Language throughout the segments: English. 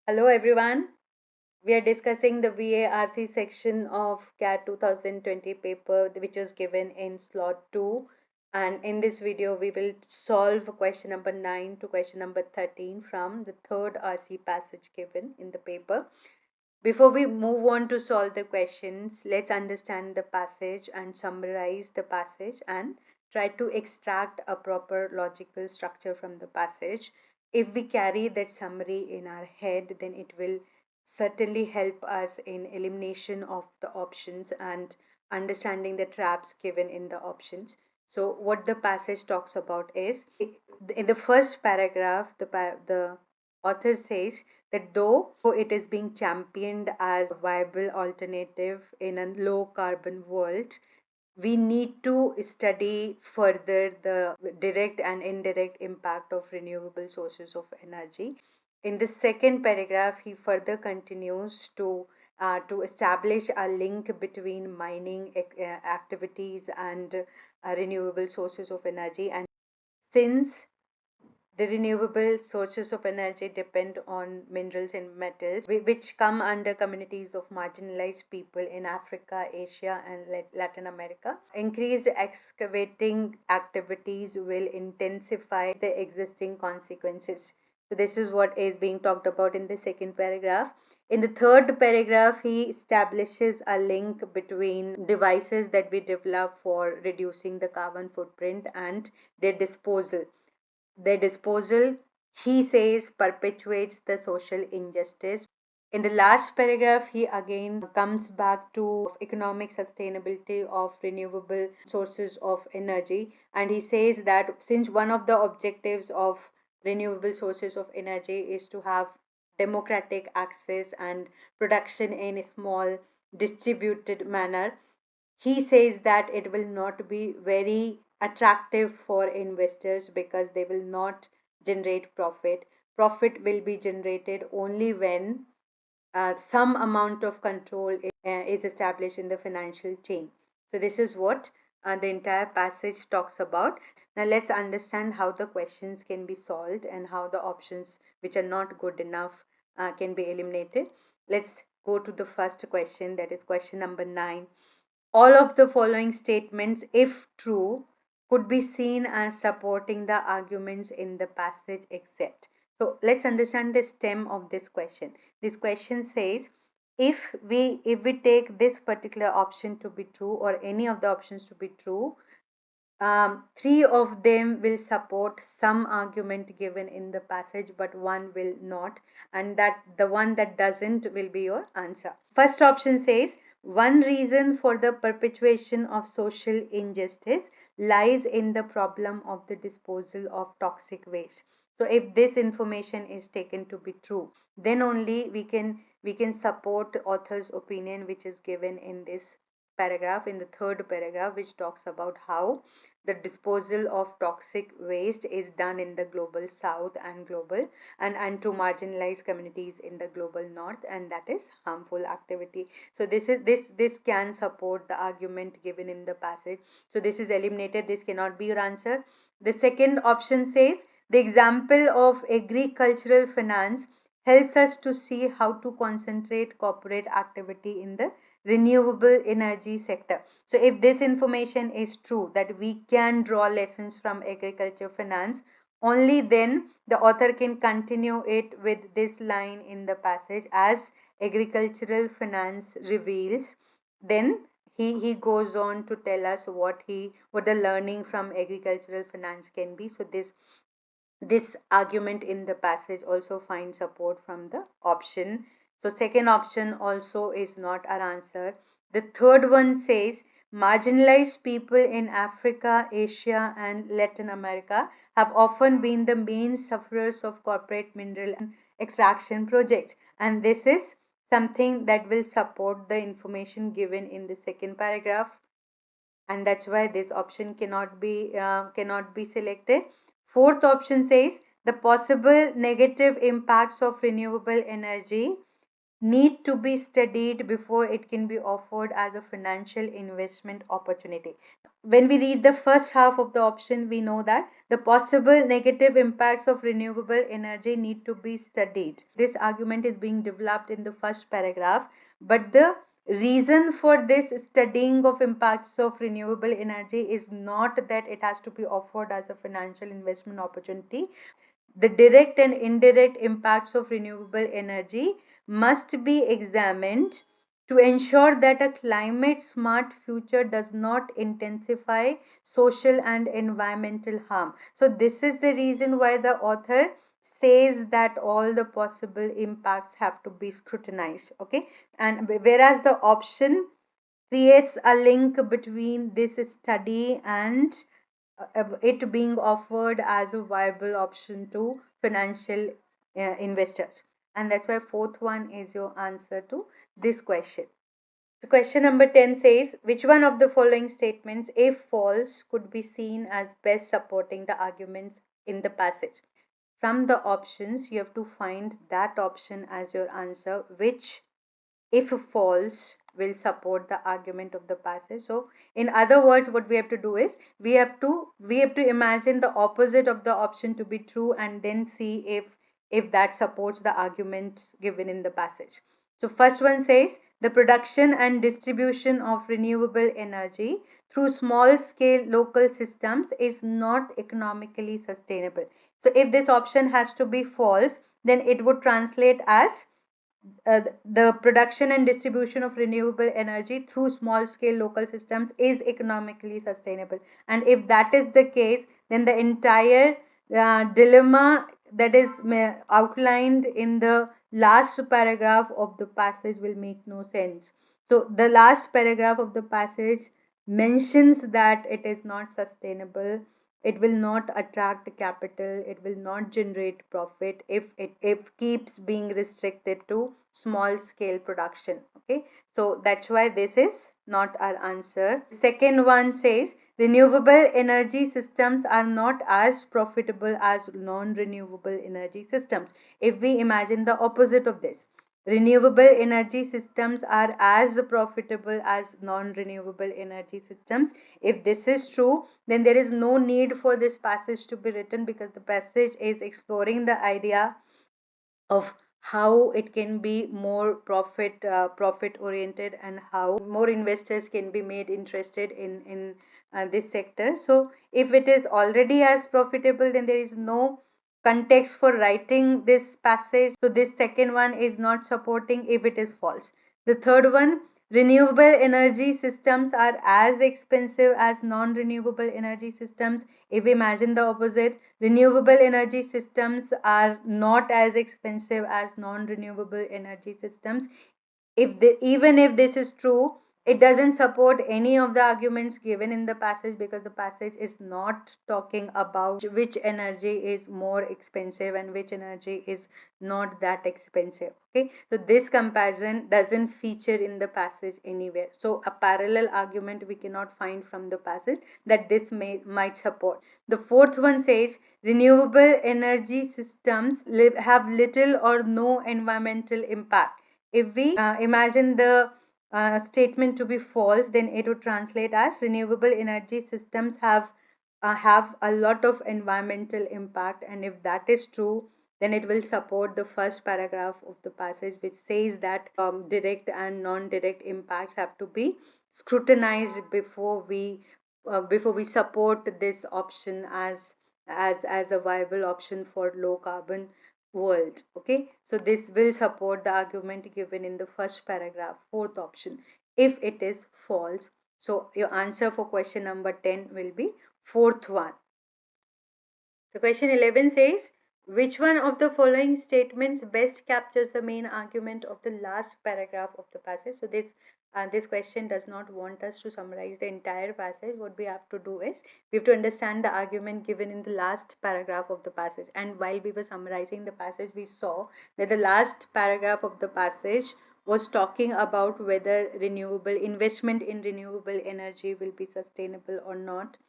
Hello everyone. We are discussing the VARC section of CAT 2020 paper which was given in slot 2, and in this video we will solve question number 9 to question number 13 from the third RC passage given in the paper. Before we move on to solve the questions, let's understand the passage and summarize the passage and try to extract a proper logical structure from the passage. If we carry that summary in our head, then it will certainly help us in elimination of the options and understanding the traps given in the options. So, what the passage talks about is in the first paragraph, the author says that though it is being championed as a viable alternative in a low carbon world, we need to study further the direct and indirect impact of renewable sources of energy. In the second paragraph, he further continues to establish a link between mining activities and renewable sources of energy. And since the renewable sources of energy depend on minerals and metals, which come under communities of marginalized people in Africa, Asia, and Latin America. Increased excavating activities will intensify the existing consequences. So, this is what is being talked about in the second paragraph. In the third paragraph, he establishes a link between devices that we develop for reducing the carbon footprint and their disposal. Their disposal, he says, perpetuates the social injustice. In the last paragraph, he again comes back to economic sustainability of renewable sources of energy. And he says that since one of the objectives of renewable sources of energy is to have democratic access and production in a small distributed manner, he says that it will not be very attractive for investors because they will not generate profit. Profit will be generated only when some amount of control is established in the financial chain. So, this is what the entire passage talks about. Now, let's understand how the questions can be solved and how the options which are not good enough can be eliminated. Let's go to the first question, that is question number 9. All of the following statements, if true, could be seen as supporting the arguments in the passage except. So let's understand the stem of this question. This question says if we take this particular option to be true or any of the options to be true, three of them will support some argument given in the passage, but one will not, and that the one that doesn't will be your answer. First option says one reason for the perpetuation of social injustice lies in the problem of the disposal of toxic waste. So if this information is taken to be true, then only we can support author's opinion which is given in this paragraph, in the third paragraph, which talks about how the disposal of toxic waste is done in the global south and global and to marginalized communities in the global north, and that is harmful activity. So this can support the argument given in the passage. So this is eliminated, this cannot be your answer. The second option says the example of agricultural finance helps us to see how to concentrate corporate activity in the renewable energy sector. So if this information is true that we can draw lessons from agriculture finance, only then the author can continue it with this line in the passage, as agricultural finance reveals. Then he goes on to tell us what the learning from agricultural finance can be. So this argument in the passage also finds support from the option. So second option also is not our answer. The third one says marginalized people in Africa, Asia, and Latin America have often been the main sufferers of corporate mineral extraction projects, and this is something that will support the information given in the second paragraph, and that's why this option cannot be selected. Fourth option says the possible negative impacts of renewable energy need to be studied before it can be offered as a financial investment opportunity. When we read the first half of the option, we know that the possible negative impacts of renewable energy need to be studied. This argument is being developed in the first paragraph, but the reason for this studying of impacts of renewable energy is not that it has to be offered as a financial investment opportunity. The direct and indirect impacts of renewable energy must be examined to ensure that a climate smart future does not intensify social and environmental harm. So, this is the reason why the author says that all the possible impacts have to be scrutinized. Okay, and whereas the option creates a link between this study and it being offered as a viable option to financial investors. And that's why fourth one is your answer to this question. The question number 10 says, which one of the following statements, if false, could be seen as best supporting the arguments in the passage? From the options, you have to find that option as your answer, which, if false, will support the argument of the passage. So in other words, what we have to do is we have to imagine the opposite of the option to be true, and then see if that supports the argument given in the passage. So first one says, the production and distribution of renewable energy through small scale local systems is not economically sustainable. So if this option has to be false, then it would translate as the production and distribution of renewable energy through small scale local systems is economically sustainable. And if that is the case, then the entire dilemma that is outlined in the last paragraph of the passage will make no sense. So the last paragraph of the passage mentions that it is not sustainable, it will not attract capital, it will not generate profit if it keeps being restricted to small scale production. Okay, so that's why this is not our answer. Second one says, renewable energy systems are not as profitable as non renewable energy systems. If we imagine the opposite of this, renewable energy systems are as profitable as non renewable energy systems. If this is true, then there is no need for this passage to be written, because the passage is exploring the idea of how it can be more profit oriented, and how more investors can be made interested in this sector. So if it is already as profitable, then there is no context for writing this passage. So this second one is not supporting if it is false. The third one, renewable energy systems are as expensive as non renewable energy systems. If we imagine the opposite, renewable energy systems are not as expensive as non renewable energy systems. Even if this is true, it doesn't support any of the arguments given in the passage, because the passage is not talking about which energy is more expensive and which energy is not that expensive. Okay, so this comparison doesn't feature in the passage anywhere. So a parallel argument we cannot find from the passage that this might support. The fourth one says, renewable energy systems have little or no environmental impact. If we imagine the statement to be false, then it would translate as, renewable energy systems have a lot of environmental impact. And if that is true, then it will support the first paragraph of the passage, which says that direct and non-direct impacts have to be scrutinized before we support this option as a viable option for low carbon world. Okay, so this will support the argument given in the first paragraph, fourth option, if it is false. So your answer for question number 10 will be fourth one. So question 11 says, which one of the following statements best captures the main argument of the last paragraph of the passage? So this question does not want us to summarize the entire passage. What we have to do is we have to understand the argument given in the last paragraph of the passage. And while we were summarizing the passage, we saw that the last paragraph of the passage was talking about whether renewable investment in renewable energy will be sustainable or not.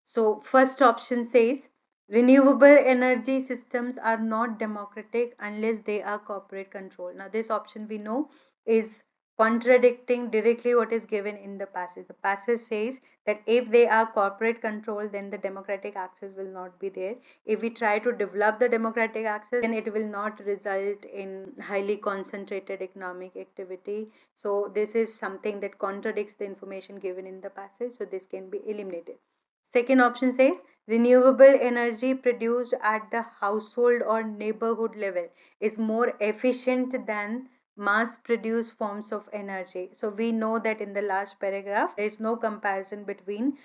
So first option says, Renewable energy systems are not democratic unless they are corporate controlled. Now, this option we know is contradicting directly what is given in the passage. The passage says that if they are corporate controlled, then the democratic access will not be there. If we try to develop the democratic access, then it will not result in highly concentrated economic activity. So, this is something that contradicts the information given in the passage. So, this can be eliminated. Second option says renewable energy produced at the household or neighborhood level is more efficient than mass produced forms of energy. So we know that in the last paragraph there is no comparison between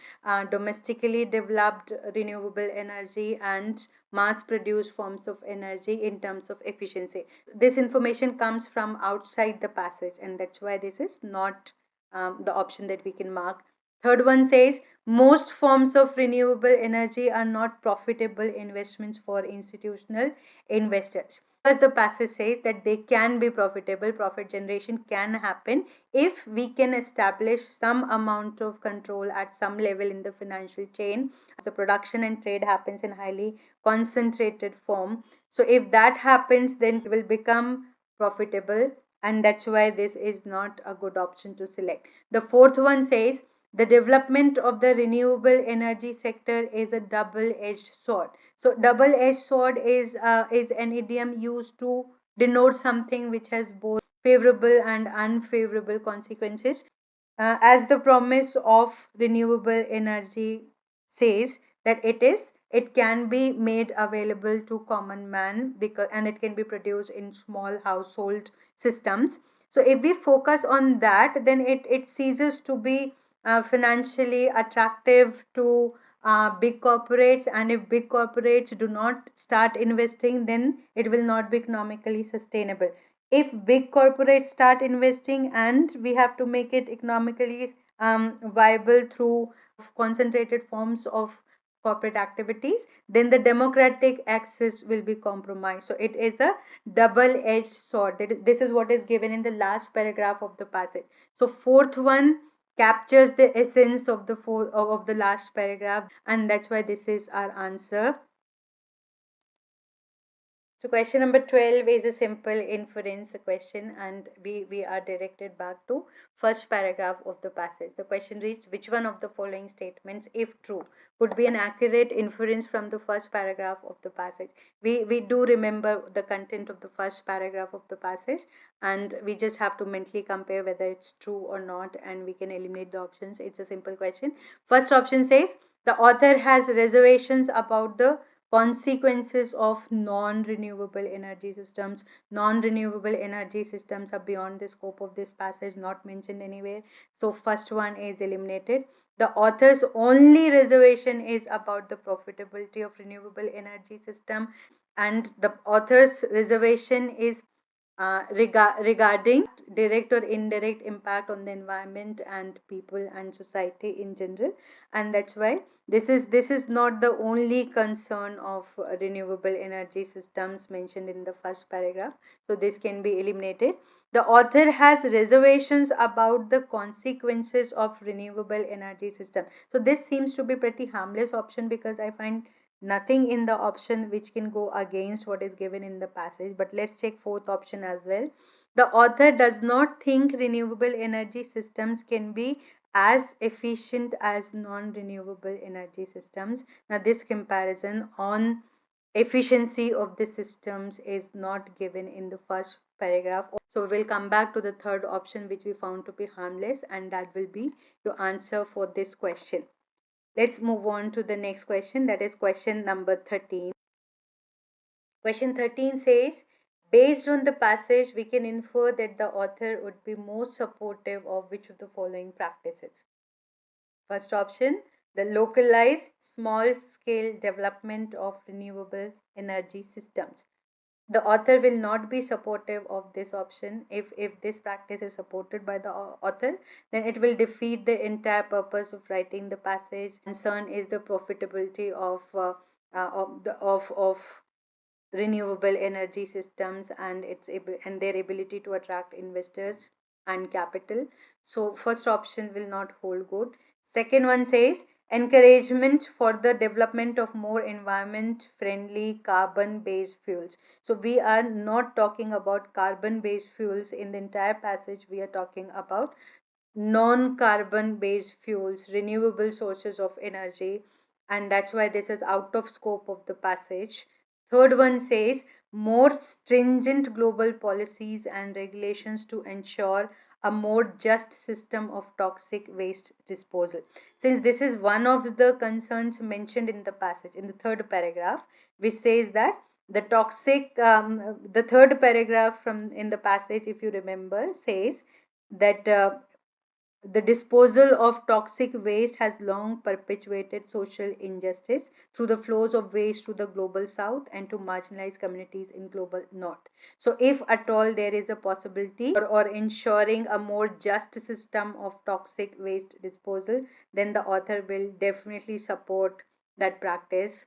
domestically developed renewable energy and mass produced forms of energy in terms of efficiency. This information comes from outside the passage, and that's why this is not the option that we can mark. Third one says most forms of renewable energy are not profitable investments for institutional investors. As the passage says that they can be profitable, profit generation can happen if we can establish some amount of control at some level in the financial chain. The production and trade happens in highly concentrated form. So if that happens, then it will become profitable, and that's why this is not a good option to select. The fourth one says the development of the renewable energy sector is a double-edged sword. So double-edged sword is an idiom used to denote something which has both favorable and unfavorable consequences. As the promise of renewable energy says that it can be made available to common man, because and it can be produced in small household systems. So if we focus on that, then it ceases to be financially attractive to big corporates, and if big corporates do not start investing, then it will not be economically sustainable. If big corporates start investing and we have to make it economically viable through concentrated forms of corporate activities, then the democratic access will be compromised. So it is a double edged sword. This is what is given in the last paragraph of the passage. So fourth one captures the essence of the last paragraph, and that's why this is our answer. So question number 12 is a simple inference question, and we are directed back to first paragraph of the passage. The question reads, which one of the following statements, if true, would be an accurate inference from the first paragraph of the passage? We do remember the content of the first paragraph of the passage, and we just have to mentally compare whether it's true or not, and we can eliminate the options. It's a simple question. First option says the author has reservations about the consequences of non-renewable energy systems. Non-renewable energy systems are beyond the scope of this passage, not mentioned anywhere. So first one is eliminated. The author's only reservation is about the profitability of renewable energy system, and the author's reservation is regarding direct or indirect impact on the environment and people and society in general. And that's why this is not the only concern of renewable energy systems mentioned in the first paragraph, so this can be eliminated. The author has reservations about the consequences of renewable energy system. So this seems to be pretty harmless option, because I find nothing in the option which can go against what is given in the passage. But let's take fourth option as well. The author does not think renewable energy systems can be as efficient as non-renewable energy systems. Now this comparison on efficiency of the systems is not given in the first paragraph. So we'll come back to the third option, which we found to be harmless, and that will be your answer for this question. Let's move on to the next question, that is question number 13. Question 13 says, based on the passage, we can infer that the author would be most supportive of which of the following practices? First option, the localized small scale development of renewable energy systems. The author will not be supportive of this option. If this practice is supported by the author, then it will defeat the entire purpose of writing the passage. Concern is the profitability of renewable energy systems and and their ability to attract investors and capital. So first option will not hold good. Second one says encouragement for the development of more environment friendly carbon based fuels. So we are not talking about carbon based fuels in the entire passage, we are talking about non carbon based fuels, renewable sources of energy, and that's why this is out of scope of the passage. Third one says more stringent global policies and regulations to ensure a more just system of toxic waste disposal. Since this is one of the concerns mentioned in the passage, in the third paragraph, which says that the third paragraph from in the passage, if you remember, says that the disposal of toxic waste has long perpetuated social injustice through the flows of waste to the global south and to marginalized communities in global north. So, if at all there is a possibility or ensuring a more just system of toxic waste disposal, then the author will definitely support that practice.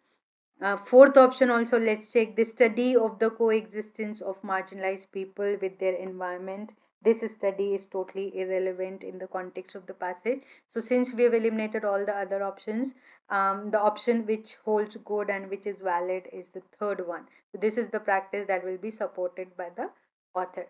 Fourth option also, let's check the study of the coexistence of marginalized people with their environment. This study is totally irrelevant in the context of the passage. So since we have eliminated all the other options, the option which holds good and which is valid is the third one. So this is the practice that will be supported by the author.